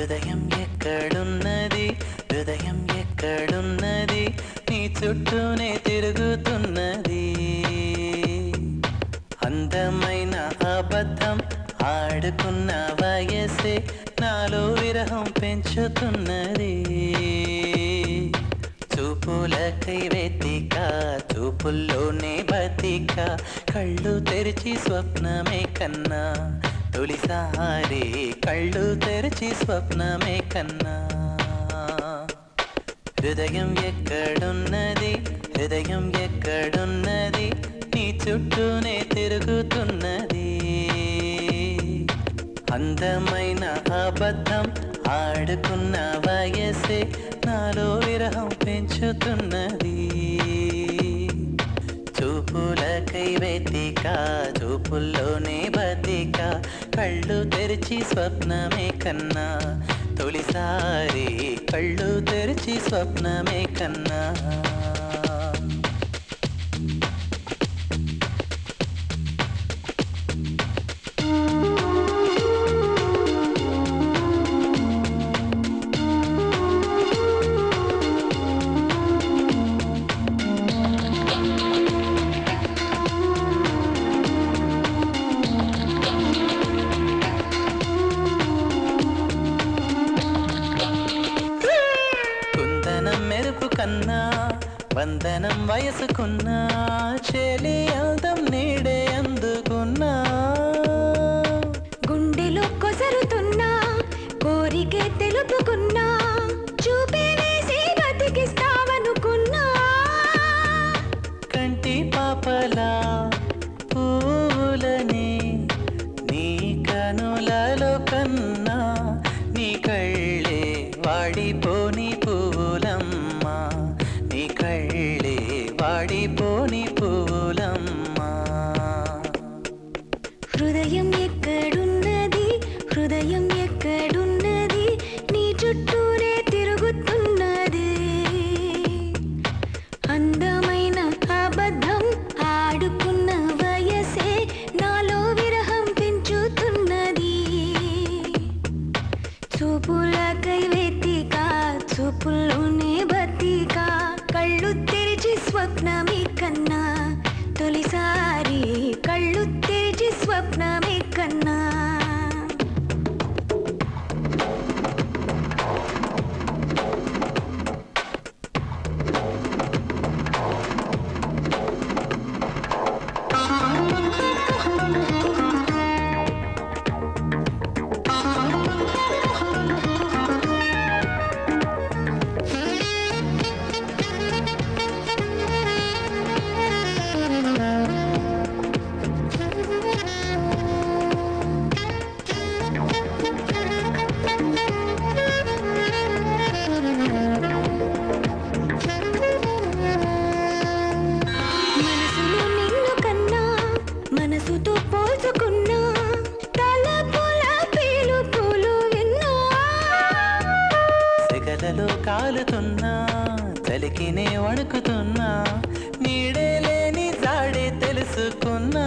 హృదయం ఎక్కడున్నది, హృదయం ఎక్కడున్నది, నీ చుట్టూనే తిరుగుతున్నది. అందమైన అబద్ధం ఆడుకున్న వయసే నాలో విరహం పెంచుతున్నది. చూపులకై వెతిక, చూపుల్లోనే బతిక, కళ్ళు తెరిచి స్వప్నమే కన్నా, తొలిసారి కళ్ళు తెరిచి స్వప్నమే కన్నా. హృదయం ఎక్కడున్నది, హృదయం ఎక్కడున్నది, నీ చుట్టూనే తిరుగుతున్నది. అందమైన అబద్ధం ఆడుకున్న వయసే నాలో విరహం పెంచుతున్నది. చూపులకై వెతిక, చూపుల్లోనే బతిక, కళ్ళు తెరిచి స్వప్నమే కన్నా, తొలిసారి కళ్ళు తెరిచి స్వప్నమే కన్నా. మెరుపు కన్నా వందనం వయసుకున్నా, చెలి అందం నీడే అందుకున్నా. గుండెలో కొసరుతున్నా, కోరికే తెలుపుకున్నా, చూపే వేసి బతికిస్తావనుకున్నా. కంటి పాపలా పూలని నీ కనులలో కన్నా, నీ కళ్ళే వాడిపోని పూలమ్మా, నీ కళ్ళే వాడిపోని పూలమ్మా. హృదయం ఎక్కడున్నది, హృదయం ఎక్కడున్నది, నీ చుట్టూనే తిరుగుతున్నది. అందమైన అబద్ధం ఆడుకున్న వయసే నాలో విరహం పెంచుతున్నది. చూపులకై వెతిక, చూపుల్లోనే బతిక, కళ్ళు తెరిచి స్వప్నమే కన్నా, తొలిసారి కళ్ళు తెరిచి స్వప్నమే కన్నా. మనసుతో పోల్చుకున్నా, తలపుల పిలుపులు విన్నా. సెగలలో కాలుతున్నా, చలికినే వణుకుతున్నా, నీడే లేని జాడే తెలుసుకున్నా.